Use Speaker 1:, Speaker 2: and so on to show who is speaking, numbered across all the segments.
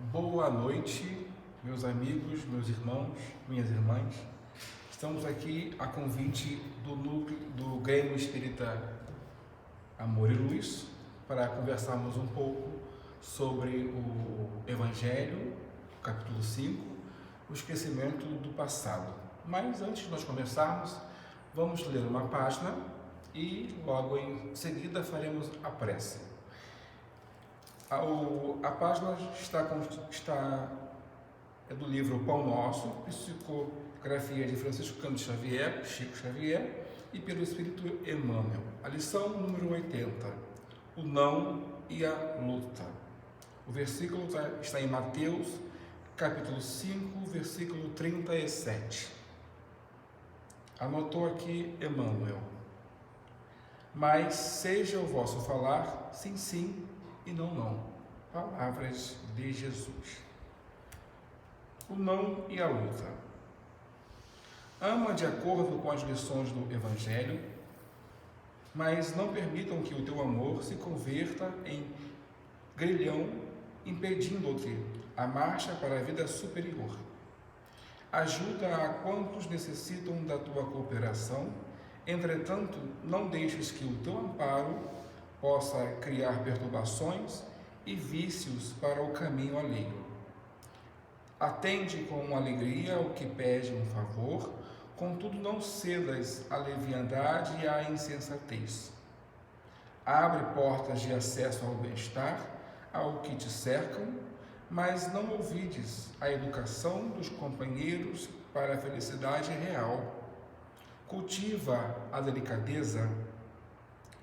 Speaker 1: Boa noite, meus amigos, meus irmãos, minhas irmãs. Estamos aqui a convite do núcleo do Grêmio Espírita Amor e Luz para conversarmos um pouco sobre o Evangelho, capítulo 5, o esquecimento do passado. Mas antes de nós começarmos, vamos ler uma página e logo em seguida faremos a prece. A página é do livro Pão Nosso, psicografia de Francisco Cândido Xavier, Chico Xavier, e pelo Espírito Emmanuel. A lição número 80, o não e a luta. O versículo está em Mateus, capítulo 5, versículo 37. Anotou aqui Emmanuel. Mas seja o vosso falar, sim, sim, e não, não. Palavras de Jesus. O não e a luta. Ama de acordo com as lições do Evangelho, mas não permitam que o teu amor se converta em grilhão, impedindo-te a marcha para a vida superior. Ajuda a quantos necessitam da tua cooperação, entretanto, não deixes que o teu amparo possa criar perturbações e vícios para o caminho alheio. Atende com alegria ao que pede um favor, contudo não cedas à leviandade e à insensatez. Abre portas de acesso ao bem-estar, ao que te cercam, mas não ouvides a educação dos companheiros para a felicidade real. Cultiva a delicadeza,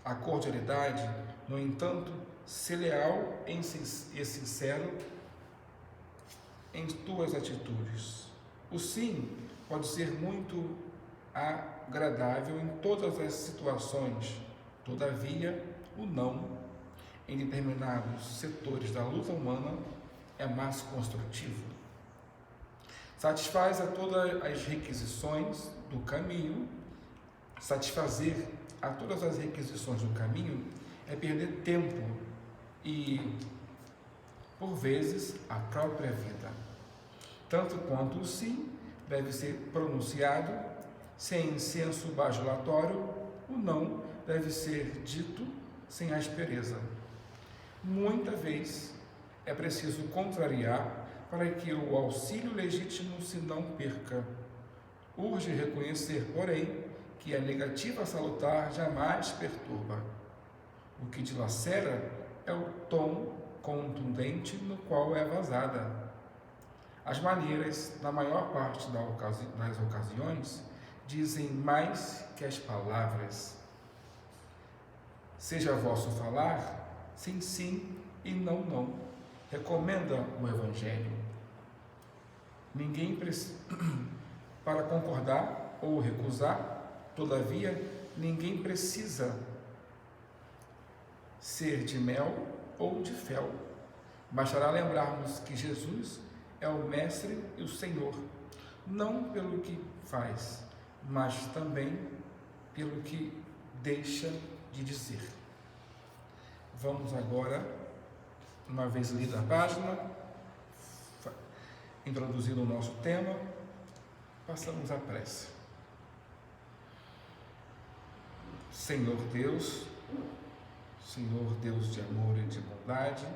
Speaker 1: a cordialidade, no entanto, se leal e sincero em tuas atitudes. O sim pode ser muito agradável em todas as situações, todavia, o não, em determinados setores da luta humana, é mais construtivo. Satisfaz a todas as requisições do caminho. Satisfazer a todas as requisições do caminho é perder tempo e, por vezes, a própria vida. Tanto quanto o sim deve ser pronunciado sem senso bajulatório, o não deve ser dito sem aspereza. Muita vez é preciso contrariar para que o auxílio legítimo se não perca. Urge reconhecer, porém, que a negativa salutar jamais perturba. O que dilacera é o tom contundente no qual é vazada. As maneiras, na maior parte das ocasiões, dizem mais que as palavras. Seja vosso falar, sim, sim e não, não. Recomenda o Evangelho. Ninguém precisa, para concordar ou recusar, todavia, ninguém precisa ser de mel ou de fel. Bastará lembrarmos que Jesus é o Mestre e o Senhor, não pelo que faz, mas também pelo que deixa de dizer. Vamos agora, uma vez lida a página, introduzindo o nosso tema, passamos à prece. Senhor Deus de amor e de bondade,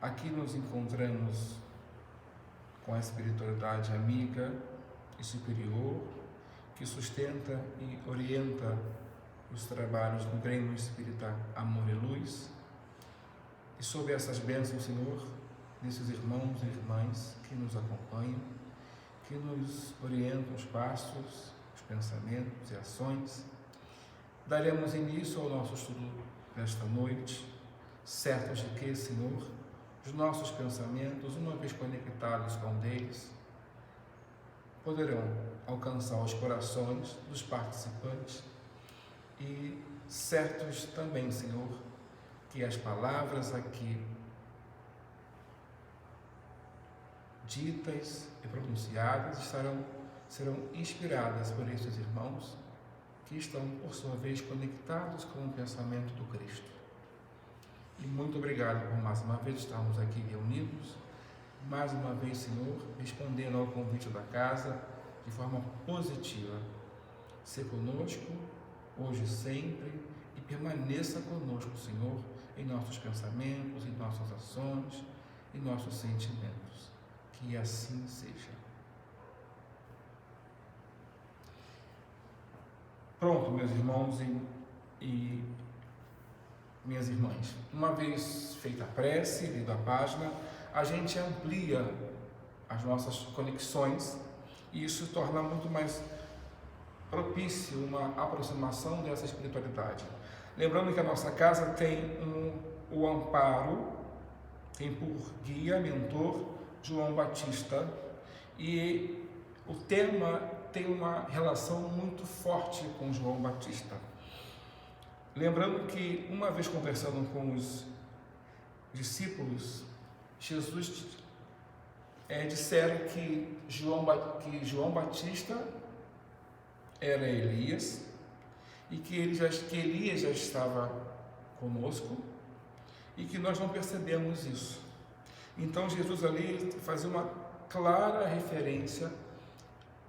Speaker 1: aqui nos encontramos com a espiritualidade amiga e superior, que sustenta e orienta os trabalhos do Grêmio Espírita Amor e Luz, e sob essas bênçãos, Senhor, desses irmãos e irmãs que nos acompanham, que nos orientam os passos, os pensamentos e ações, daremos início ao nosso estudo desta noite, certos de que, Senhor, os nossos pensamentos, uma vez conectados com deles, poderão alcançar os corações dos participantes e certos também, Senhor, que as palavras aqui ditas e pronunciadas serão inspiradas por estes irmãos que estão, por sua vez, conectados com o pensamento do Cristo. E muito obrigado por mais uma vez estarmos aqui reunidos mais uma vez, Senhor, respondendo ao convite da casa de forma positiva. Ser conosco, hoje e sempre, e permaneça conosco, Senhor, em nossos pensamentos, em nossas ações, em nossos sentimentos. Que assim seja. Pronto, meus irmãos e minhas irmãs. Uma vez feita a prece, lida a página, a gente amplia as nossas conexões e isso torna muito mais propício uma aproximação dessa espiritualidade. Lembrando que a nossa casa tem o amparo, tem por guia, mentor, João Batista, e o tema tem uma relação muito forte com João Batista. Lembrando que, uma vez conversando com os discípulos, Jesus disseram que João Batista era Elias e que Elias já estava conosco e que nós não percebemos isso. Então Jesus ali fazia uma clara referência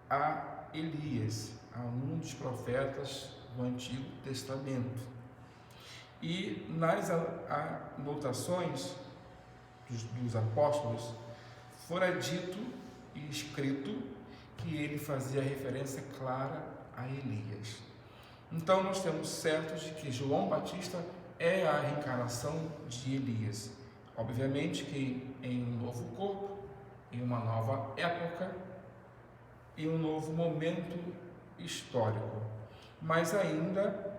Speaker 1: a Elias, a um dos profetas do Antigo Testamento. E nas anotações dos apóstolos, fora dito e escrito que ele fazia referência clara a Elias. Então nós temos certos de que João Batista é a reencarnação de Elias. Obviamente que em um novo corpo, em uma nova época, em um novo momento histórico. Mas ainda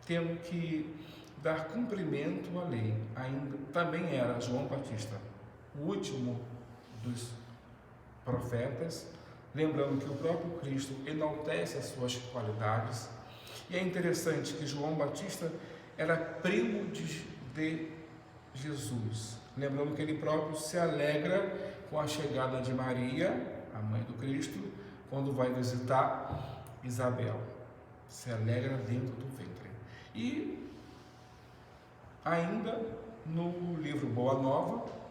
Speaker 1: temos que dar cumprimento à lei. Ainda também era João Batista o último dos profetas, lembrando que o próprio Cristo enaltece as suas qualidades. E é interessante que João Batista era primo de Jesus, lembrando que ele próprio se alegra com a chegada de Maria, a mãe do Cristo, quando vai visitar Isabel, se alegra dentro do ventre. E ainda no livro Boa Nova,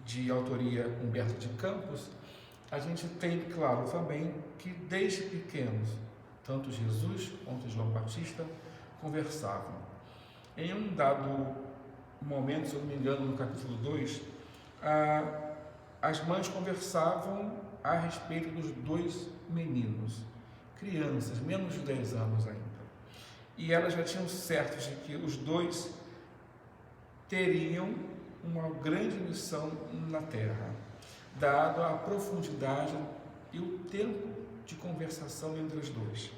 Speaker 1: de autoria Humberto de Campos, a gente tem claro também que desde pequenos, tanto Jesus quanto João Batista conversavam. Em um dado momento, se eu não me engano, no capítulo 2, as mães conversavam a respeito dos dois meninos, crianças, menos de 10 anos ainda. E elas já tinham certo de que os dois teriam uma grande missão na Terra, dado a profundidade e o tempo de conversação entre os dois.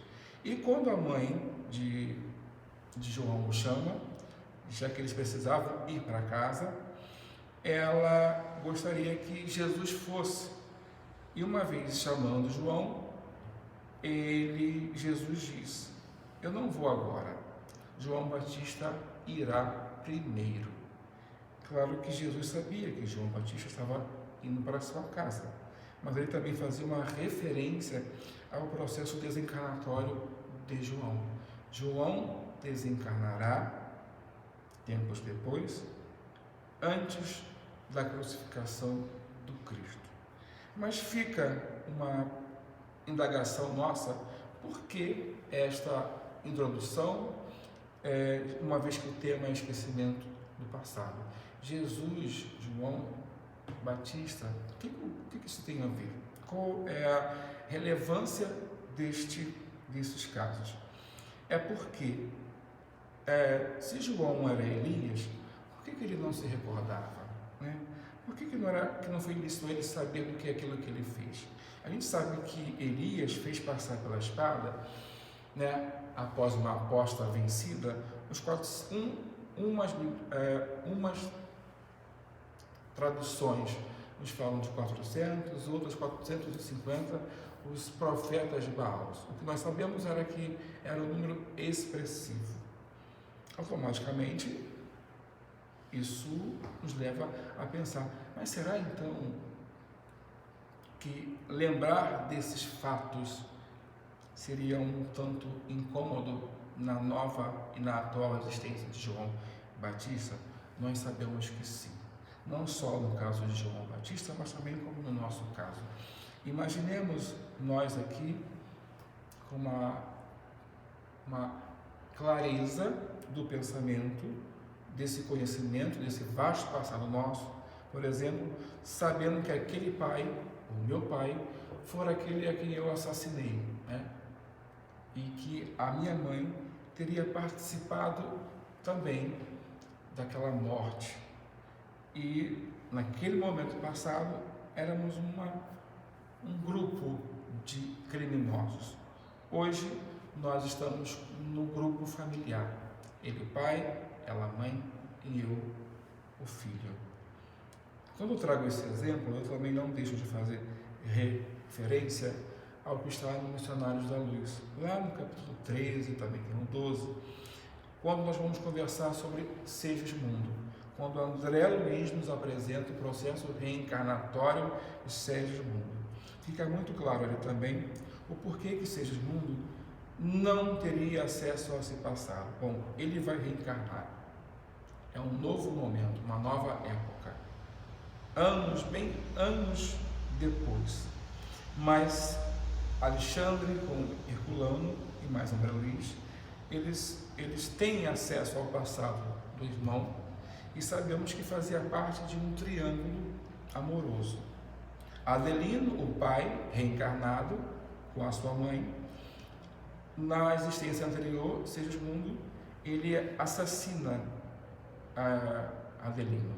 Speaker 1: E quando a mãe de João o chama, já que eles precisavam ir para casa, ela gostaria que Jesus fosse. E uma vez chamando João, Jesus diz: eu não vou agora, João Batista irá primeiro. Claro que Jesus sabia que João Batista estava indo para a sua casa, mas ele também fazia uma referência ao processo desencarnatório de João. João desencarnará tempos depois, antes da crucificação do Cristo. Mas fica uma indagação nossa: por que esta introdução, uma vez que o tema é esquecimento do passado? Jesus, João Batista, o que isso tem a ver? Qual é a relevância desses casos? É porque, se João era Elias, por que ele não se recordava? Né? Por que não foi lícito ele saber do que é aquilo que ele fez? A gente sabe que Elias fez passar pela espada, né, após uma aposta vencida, umas traduções nos falam de 400, outras 450, os profetas de Baal. O que nós sabemos era que era um número expressivo. Automaticamente, isso nos leva a pensar: mas será então que lembrar desses fatos seria um tanto incômodo na nova e na atual existência de João Batista? Nós sabemos que sim. não só no caso de João Batista, mas também como no nosso caso. Imaginemos nós aqui com uma clareza do pensamento, desse conhecimento, desse vasto passado nosso, por exemplo, sabendo que aquele pai, o meu pai, for aquele a quem eu assassinei, né? E que a minha mãe teria participado também daquela morte. E naquele momento passado éramos um grupo de criminosos. Hoje nós estamos no grupo familiar. Ele o pai, ela a mãe e eu o filho. Quando eu trago esse exemplo, eu também não deixo de fazer referência ao que está no Missionários da Luz, lá no capítulo 13, também no 12, quando nós vamos conversar sobre Segismundo, quando André Luiz nos apresenta o processo reencarnatório de Segismundo. Fica muito claro ali também o porquê que Segismundo não teria acesso a esse passado. Bom, ele vai reencarnar. É um novo momento, uma nova época. Bem anos depois. Mas Alexandre com Herculano e mais André Luiz, eles têm acesso ao passado do irmão e sabemos que fazia parte de um triângulo amoroso. Adelino, o pai reencarnado com a sua mãe, na existência anterior, Segismundo, ele assassina Adelino,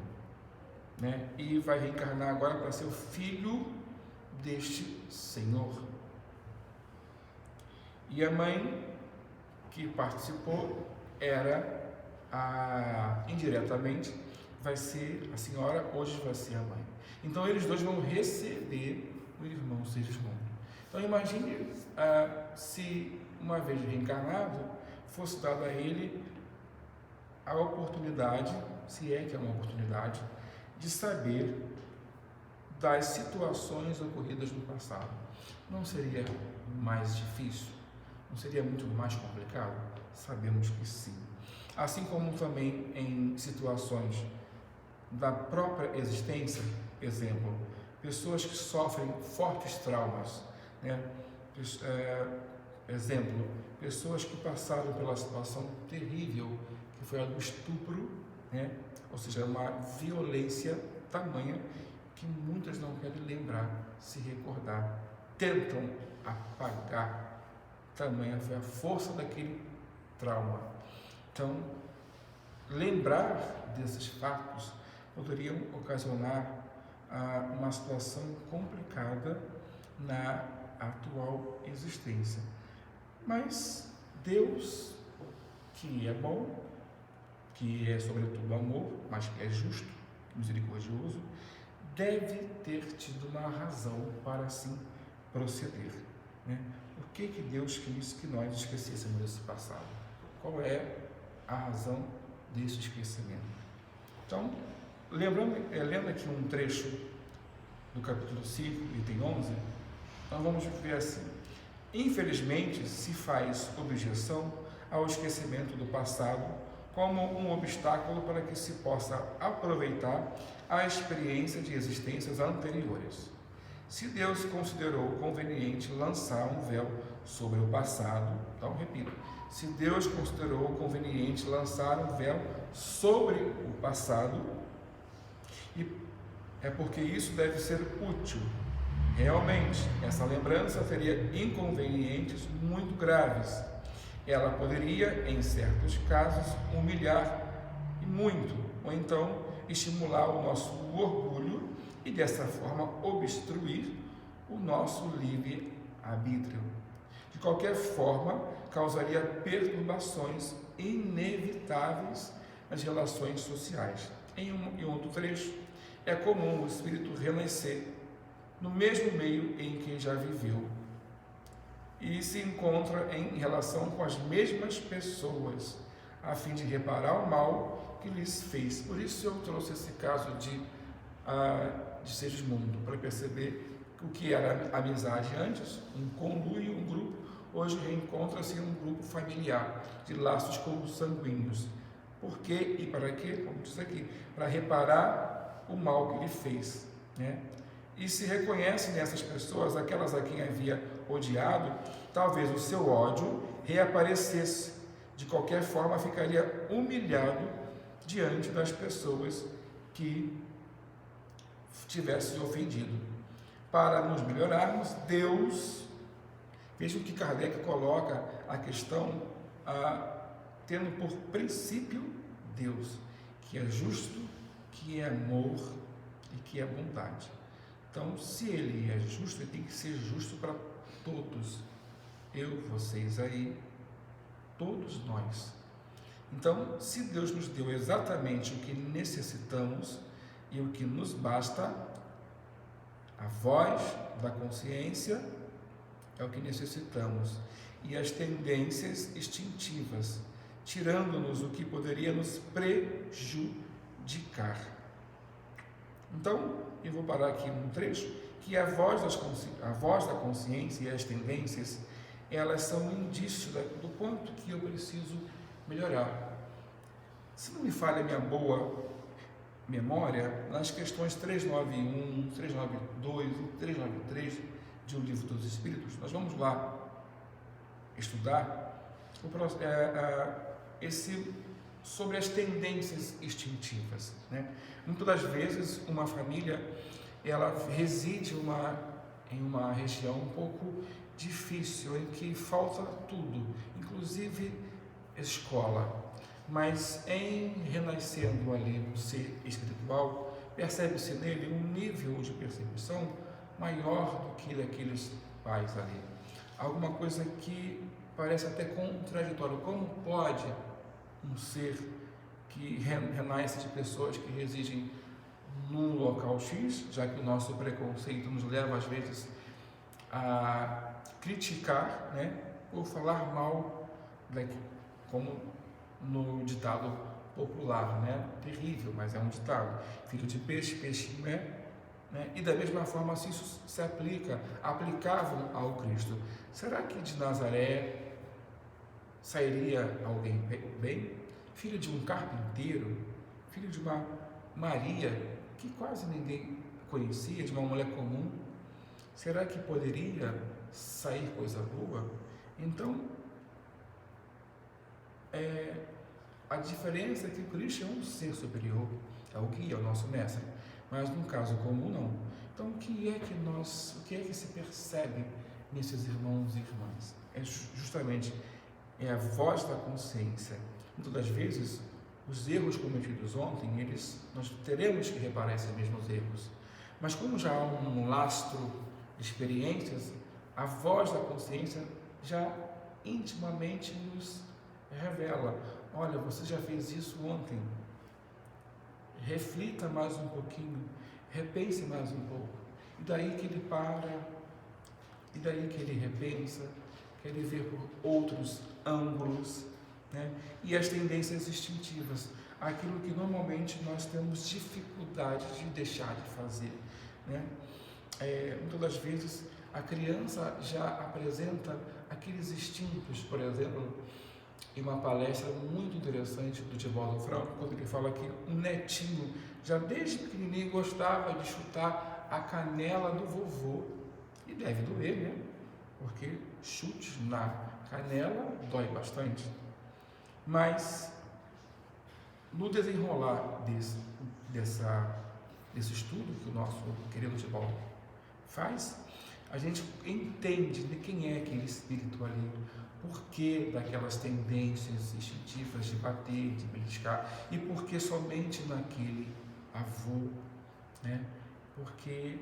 Speaker 1: né? E vai reencarnar agora para ser o filho deste senhor. E a mãe que participou era indiretamente vai ser a senhora, hoje vai ser a mãe. Então eles dois vão receber o irmão Segismundo. Então imagine se uma vez reencarnado fosse dada a ele a oportunidade, se é que é uma oportunidade, de saber das situações ocorridas no passado. Não seria mais difícil? Não seria muito mais complicado? Sabemos que sim. Assim como também em situações da própria existência, exemplo, pessoas que sofrem fortes traumas, né? Exemplo, pessoas que passaram pela situação terrível, que foi a do estupro, né? Ou seja, uma violência tamanha que muitas não querem lembrar, se recordar, tentam apagar. Tamanha foi a força daquele trauma. Então, lembrar desses fatos poderiam ocasionar uma situação complicada na atual existência. Mas Deus, que é bom, que é sobretudo amor, mas que é justo, misericordioso, deve ter tido uma razão para assim proceder, né? Por que Deus quis que nós esquecêssemos desse passado? Qual é a razão desse esquecimento? Então, lendo aqui um trecho do capítulo 5, item 11, nós vamos ver assim: infelizmente se faz objeção ao esquecimento do passado como um obstáculo para que se possa aproveitar a experiência de existências anteriores. Se Deus considerou conveniente lançar um véu sobre o passado, então repito, se Deus considerou conveniente lançar um véu sobre o passado, e é porque isso deve ser útil. Realmente, essa lembrança teria inconvenientes muito graves. Ela poderia, em certos casos, humilhar e muito, ou então estimular o nosso orgulho e, dessa forma, obstruir o nosso livre-arbítrio. De qualquer forma, causaria perturbações inevitáveis nas relações sociais. Em outro trecho, é comum o espírito renascer no mesmo meio em que já viveu e se encontra em relação com as mesmas pessoas, a fim de reparar o mal que lhes fez. Por isso eu trouxe esse caso de Segismundo, para perceber o que era amizade antes, um conluio, um grupo, hoje reencontra-se um grupo familiar, de laços consanguíneos. Por quê e para quê? Como diz aqui, para reparar o mal que ele fez, né? E se reconhece nessas pessoas, aquelas a quem havia odiado, talvez o seu ódio reaparecesse. De qualquer forma, ficaria humilhado diante das pessoas que tivessem ofendido. Para nos melhorarmos, Deus, veja o que Kardec coloca a questão, tendo por princípio Deus, que é justo, que é amor e que é bondade. Então, se ele é justo, ele tem que ser justo para todos. Eu, vocês aí, todos nós. Então, se Deus nos deu exatamente o que necessitamos e o que nos basta, a voz da consciência é o que necessitamos, e as tendências instintivas, tirando-nos o que poderia nos prejudicar. Então, eu vou parar aqui num trecho, que a voz da consciência e as tendências, elas são um indício do quanto que eu preciso melhorar. Se não me falha a minha boa memória, nas questões 391, 392 e 393 de O Livro dos Espíritos, nós vamos lá estudar sobre as tendências instintivas, né? Muitas das vezes uma família ela reside em uma região um pouco difícil, em que falta tudo, inclusive escola, mas em renascendo ali no ser espiritual, percebe-se nele um nível de percepção maior do que daqueles pais ali. Alguma coisa que parece até contraditório. Como pode um ser que renasce de pessoas que residem num local X, já que o nosso preconceito nos leva às vezes a criticar, né, ou falar mal, como no ditado popular, né? Terrível, mas é um ditado. Filho de peixe, peixinho é. Né? E da mesma forma, se isso se aplicava ao Cristo, será que de Nazaré sairia alguém bem? Filho de um carpinteiro, filho de uma Maria, que quase ninguém conhecia, de uma mulher comum, será que poderia sair coisa boa? Então, a diferença é que o Cristo é um ser superior, é o guia, é o nosso mestre, mas num caso comum não. Então, o que é que se percebe nesses irmãos e irmãs? É justamente a voz da consciência. Muitas das vezes, os erros cometidos ontem, nós teremos que reparar esses mesmos erros. Mas como já há um lastro de experiências, a voz da consciência já intimamente nos revela: olha, você já fez isso ontem, reflita mais um pouquinho, repense mais um pouco. E daí que ele para, e daí que ele repensa, que ele vê por outros ângulos, né? E as tendências instintivas, aquilo que normalmente nós temos dificuldade de deixar de fazer, né? Muitas das vezes a criança já apresenta aqueles instintos, por exemplo, em uma palestra muito interessante do Divaldo Franco, quando ele fala que um netinho, já desde pequenininho, gostava de chutar a canela do vovô. E deve doer, né? Porque chutes na canela dói bastante. Mas, no desenrolar desse estudo que o nosso querido Divaldo faz, a gente entende de quem é aquele espírito ali, por que daquelas tendências instintivas de bater, de beliscar, e por que somente naquele avô, né? Porque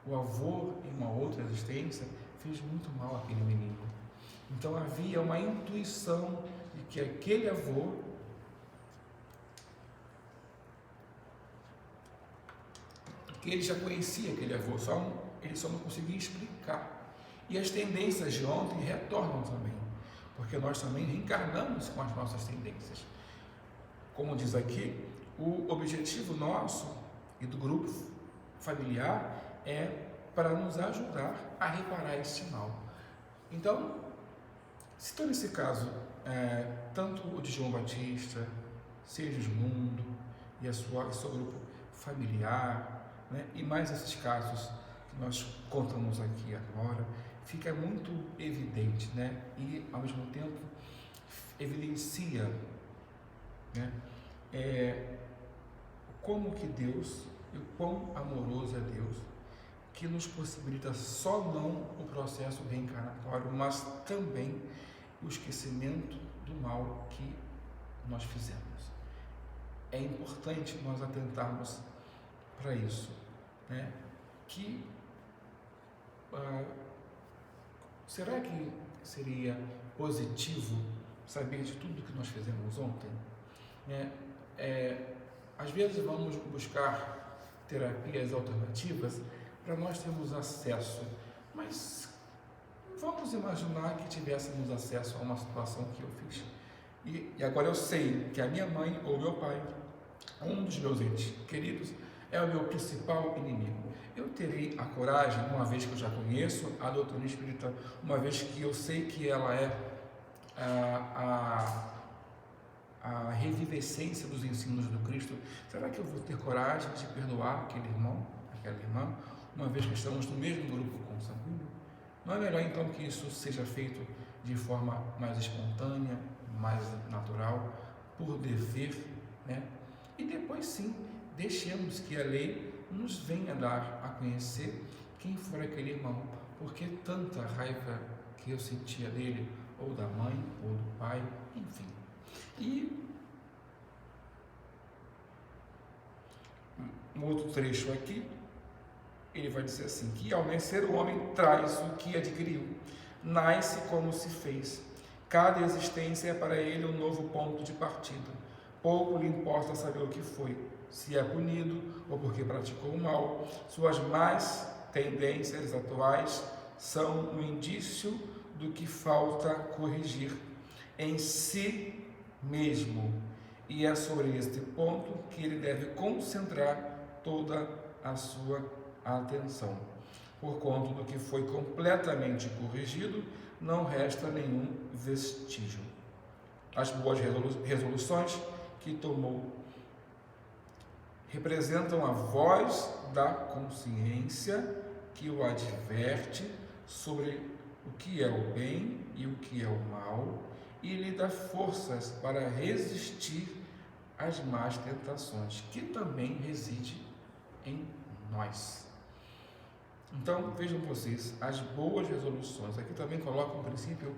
Speaker 1: o avô, em uma outra existência, fez muito mal àquele menino. Então havia uma intuição de que aquele avô que ele já conhecia aquele avô, ele só não conseguia explicar. E as tendências de ontem retornam também, porque nós também reencarnamos com as nossas tendências. Como diz aqui, o objetivo nosso e do grupo familiar é para nos ajudar a reparar este mal. Então, se nesse caso, tanto o de João Batista, Segismundo e seu grupo familiar, né? E mais esses casos que nós contamos aqui agora, fica muito evidente, né? E ao mesmo tempo evidencia, né? Como que Deus, e o quão amoroso é Deus, que nos possibilita só não o processo reencarnatório, mas também o esquecimento do mal que nós fizemos. É importante nós atentarmos para isso, né? Será que seria positivo saber de tudo que nós fizemos ontem? Às vezes vamos buscar terapias alternativas para nós termos acesso, mas vamos imaginar que tivéssemos acesso a uma situação que eu fiz. E agora eu sei que a minha mãe ou meu pai, um dos meus entes queridos, é o meu principal inimigo. Eu terei a coragem, uma vez que eu já conheço a doutrina espírita, uma vez que eu sei que ela é a revivescência dos ensinos do Cristo, será que eu vou ter coragem de perdoar aquele irmão, aquela irmã, uma vez que estamos no mesmo grupo consanguíneo? Não é melhor então que isso seja feito de forma mais espontânea, mais natural, por dever, né? E depois sim, deixemos que a lei nos venha dar a conhecer quem for aquele irmão, porque tanta raiva que eu sentia dele, ou da mãe, ou do pai, enfim. E um outro trecho aqui, ele vai dizer assim, que ao nascer o homem traz o que adquiriu, nasce como se fez, cada existência é para ele um novo ponto de partida, pouco lhe importa saber o que foi, se é punido ou porque praticou o mal, suas más tendências atuais são um indício do que falta corrigir em si mesmo, e é sobre este ponto que ele deve concentrar toda a sua atenção. Por conta do que foi completamente corrigido, não resta nenhum vestígio. As boas resoluções que tomou representam a voz da consciência que o adverte sobre o que é o bem e o que é o mal e lhe dá forças para resistir às más tentações, que também reside em nós. Então, vejam vocês, as boas resoluções, aqui também coloca um princípio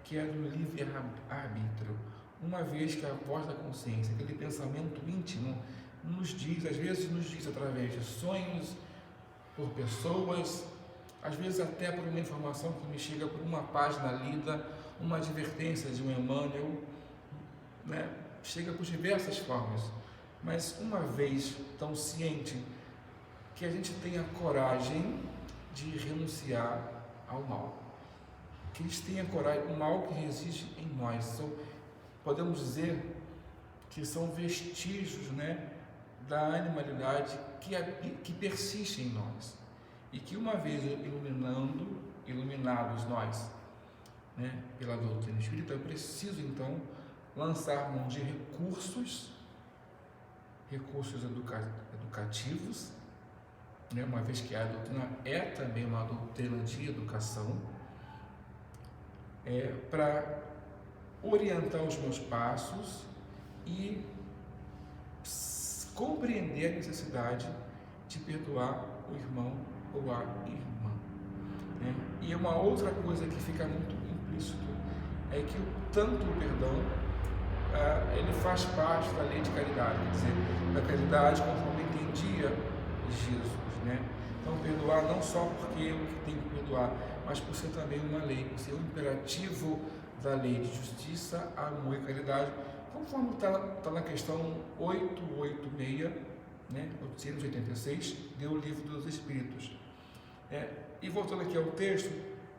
Speaker 1: que é do livre-arbítrio, uma vez que a voz da consciência, aquele pensamento íntimo, nos diz, às vezes nos diz através de sonhos, por pessoas, às vezes até por uma informação que me chega por uma página lida, uma advertência de um Emmanuel, né? Chega por diversas formas, mas uma vez tão ciente que a gente tenha coragem de renunciar ao mal, que a gente tenha coragem, o mal que reside em nós, podemos dizer que são vestígios, né, da animalidade que persiste em nós, e que uma vez iluminados nós, né, pela doutrina espírita, é preciso então lançar mão de recursos educativos, né, uma vez que a doutrina é também uma doutrina de educação, para orientar os meus passos e compreender a necessidade de perdoar o irmão ou a irmã, né? E uma outra coisa que fica muito implícito é que tanto o perdão ele faz parte da lei de caridade, quer dizer, da caridade conforme entendia Jesus, né? Então, perdoar não só porque eu tenho que perdoar, mas por ser também uma lei, por ser um imperativo da lei de justiça, amor e caridade, conforme está na questão 886, né, 886, do Livro dos Espíritos. E voltando aqui ao texto,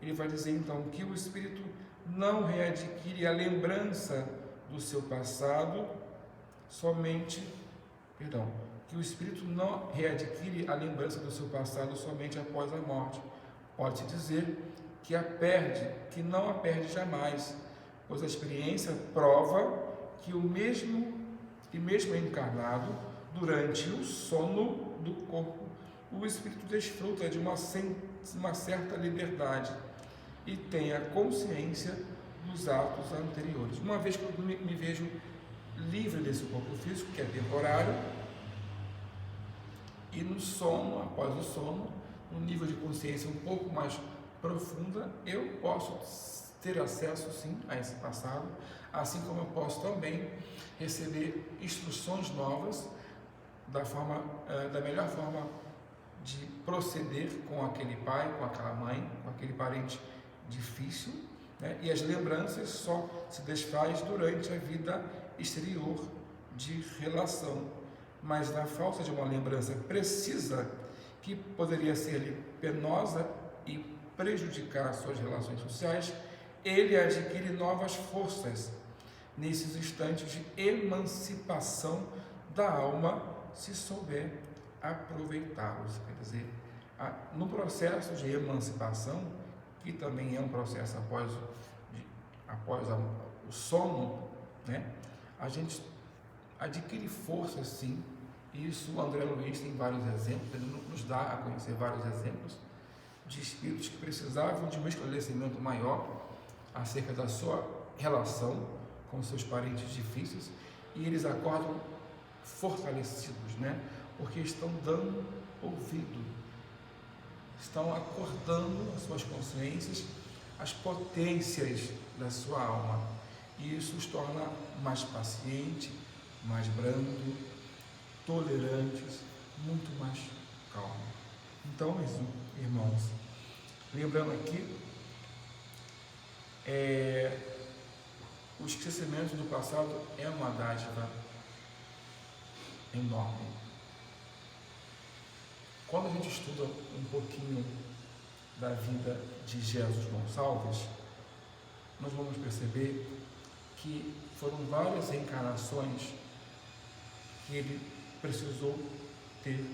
Speaker 1: ele vai dizer então que o Espírito não readquire a lembrança do seu passado que o Espírito não readquire a lembrança do seu passado somente após a morte. Pode-se dizer que não a perde jamais, pois a experiência prova que mesmo encarnado, durante o sono do corpo, o espírito desfruta de uma certa liberdade e tem a consciência dos atos anteriores. Uma vez que eu me vejo livre desse corpo físico, que é temporário, e no sono, após o sono, um nível de consciência um pouco mais profunda, eu posso ter acesso sim a esse passado, assim como eu posso também receber instruções novas da melhor forma de proceder com aquele pai, com aquela mãe, com aquele parente difícil, né? E as lembranças só se desfaz durante a vida exterior de relação, mas na falta de uma lembrança precisa, que poderia ser penosa e prejudicar suas relações sociais, ele adquire novas forças nesses instantes de emancipação da alma, se souber aproveitá-los. Quer dizer, no processo de emancipação, que também é um processo após o sono, né, a gente adquire força sim. Isso o André Luiz tem vários exemplos, ele nos dá a conhecer vários exemplos de espíritos que precisavam de um esclarecimento maior acerca da sua relação com seus parentes difíceis, e eles acordam fortalecidos, né? Porque estão dando ouvido, estão acordando as suas consciências, as potências da sua alma, e isso os torna mais pacientes, mais brandos, tolerantes, muito mais calmos. Então, meus irmãos, lembrando aqui, o esquecimento do passado é uma dádiva enorme. Quando a gente estuda um pouquinho da vida de Jesus Gonçalves, nós vamos perceber que foram várias reencarnações que ele precisou ter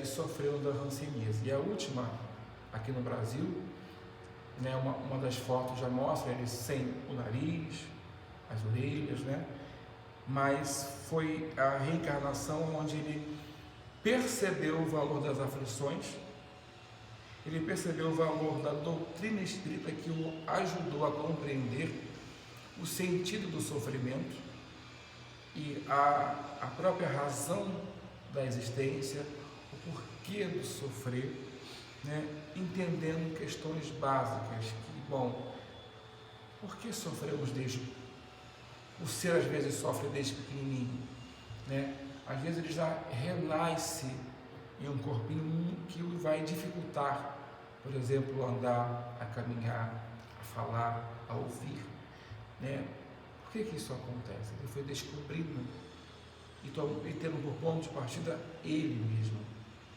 Speaker 1: e sofreu da hanseníase. E a última, aqui no Brasil, né, uma das fotos já mostra ele sem o nariz, as orelhas, né? Mas foi a reencarnação onde ele percebeu o valor das aflições, ele percebeu o valor da doutrina espírita, que o ajudou a compreender o sentido do sofrimento e a própria razão da existência, o porquê do sofrer, né? Entendendo questões básicas, que, bom, por que sofremos o ser às vezes sofre desde pequenininho, né? Às vezes ele já renasce em um corpinho que o vai dificultar, por exemplo, a andar, a caminhar, a falar, a ouvir, né? Por que isso acontece? Ele foi descobrindo e tendo por ponto de partida ele mesmo.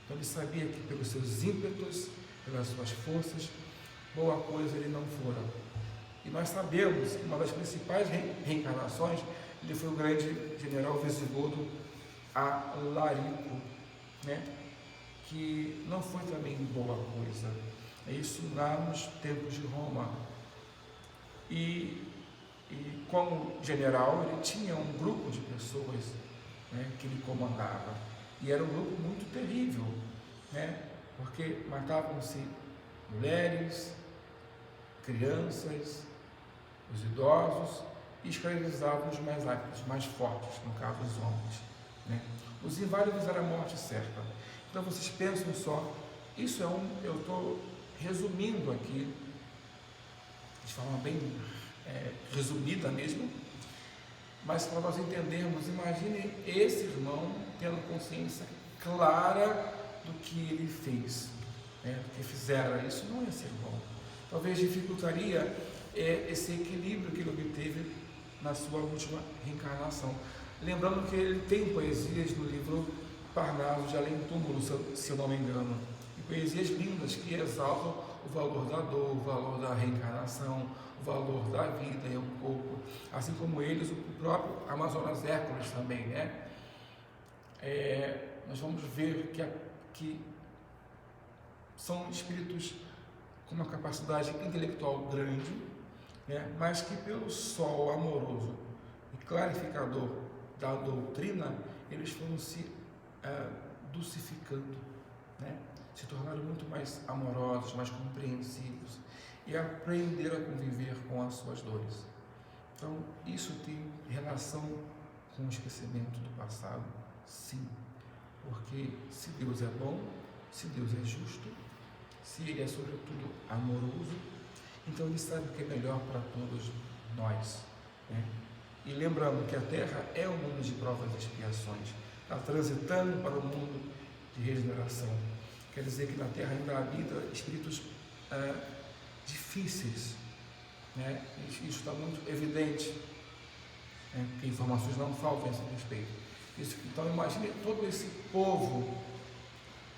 Speaker 1: Então ele sabia que pelos seus ímpetos, pelas suas forças, boa coisa ele não fora. E nós sabemos que uma das principais reencarnações, ele foi o grande general visigodo Alarico, né? Que não foi também boa coisa. É isso lá nos tempos de Roma. E como general, ele tinha um grupo de pessoas, né, que ele comandava. E era um grupo muito terrível, né? Porque matavam-se mulheres, crianças, os idosos, e escravizavam os mais aptos, mais fortes, no caso os homens, né? Os inválidos era a morte certa. Então vocês pensam só, isso eu estou resumindo aqui, de forma bem resumida mesmo, mas para nós entendermos, imagine esse irmão tendo consciência clara do que ele fez, né, do que fizeram. Isso não ia ser bom. Talvez dificultaria esse equilíbrio que ele obteve na sua última reencarnação. Lembrando que ele tem poesias no livro Parnaso de Além Túmulo, se eu não me engano, e poesias lindas que exaltam o valor da dor, o valor da reencarnação, o valor da vida em um corpo, assim como eles, o próprio Amazonas Hércules também, né? Nós vamos ver que são espíritos com uma capacidade intelectual grande, né? Mas que pelo sol amoroso e clarificador da doutrina, eles foram se dulcificando, né? Se tornaram muito mais amorosos, mais compreensivos e aprenderam a conviver com as suas dores. Então, isso tem relação com o esquecimento do passado? Sim, porque se Deus é bom, se Deus é justo, se Ele é sobretudo amoroso, então Ele sabe o que é melhor para todos nós, né? E lembrando que a Terra é um mundo de provas e expiações, está transitando para o mundo de regeneração. Quer dizer que na Terra ainda habita espíritos difíceis, né? Isso está muito evidente, né? Porque informações não faltam a esse respeito. Então imagine todo esse povo,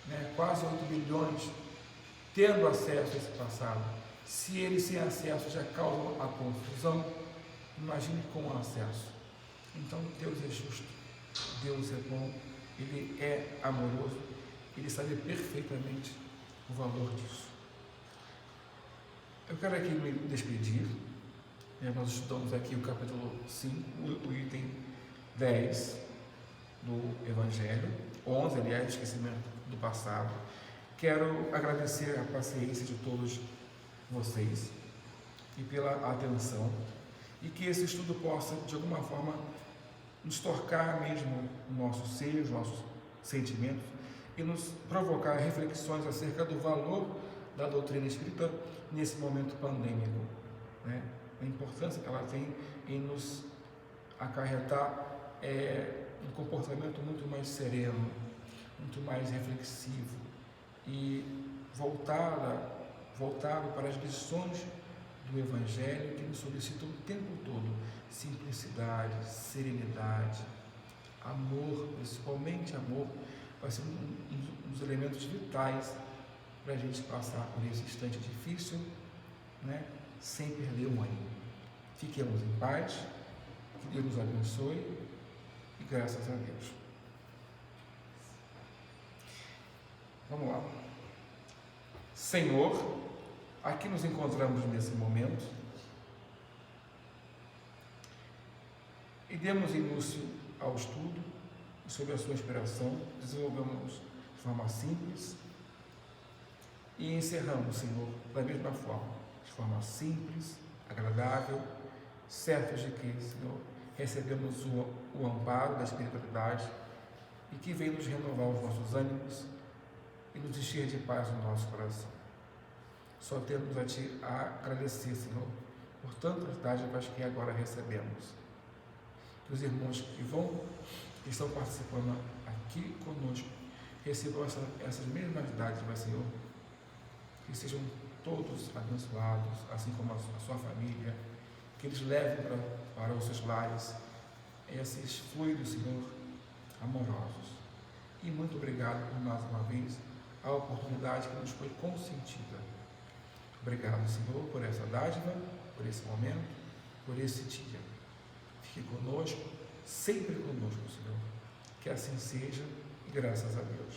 Speaker 1: né? Quase 8 bilhões, tendo acesso a esse passado. Se eles sem acesso já causam a confusão, imagine com o acesso. Então Deus é justo, Deus é bom, Ele é amoroso, Ele sabe perfeitamente o valor disso. Eu quero aqui me despedir. Nós estudamos aqui o capítulo 5, o item 10 do Evangelho, 11, aliás, esquecimento do passado. Quero agradecer a paciência de todos vocês e pela atenção, e que esse estudo possa, de alguma forma, nos tocar mesmo no nosso ser, os nossos sentimentos, e nos provocar reflexões acerca do valor da doutrina espírita nesse momento pandêmico, né? A importância que ela tem em nos acarretar um comportamento muito mais sereno, muito mais reflexivo e voltado para as lições do Evangelho que nos solicitam o tempo todo: simplicidade, serenidade, amor, principalmente amor, vai ser um dos elementos vitais para a gente passar por esse instante difícil, né? Sem perder o ânimo. Fiquemos em paz, que Deus nos abençoe e graças a Deus. Vamos lá. Senhor, aqui nos encontramos nesse momento e demos início ao estudo e, sob a sua inspiração, desenvolvemos de forma simples e encerramos, Senhor, da mesma forma, de forma simples, agradável, certos de que, Senhor, recebemos o amparo da espiritualidade e que vem nos renovar os nossos ânimos e nos encher de paz no nosso coração. Só temos a Ti a agradecer, Senhor, por tantas dádivas que agora recebemos. Que os irmãos que estão participando aqui conosco, recebam essas mesmas dádivas, Senhor, que sejam todos abençoados, assim como a sua família, que eles levem para os seus lares esses fluidos, Senhor, amorosos. E muito obrigado por mais uma vez a oportunidade que nos foi consentida. Obrigado, Senhor, por essa dádiva, por esse momento, por esse dia. Fique conosco, sempre conosco, Senhor. Que assim seja, e graças a Deus.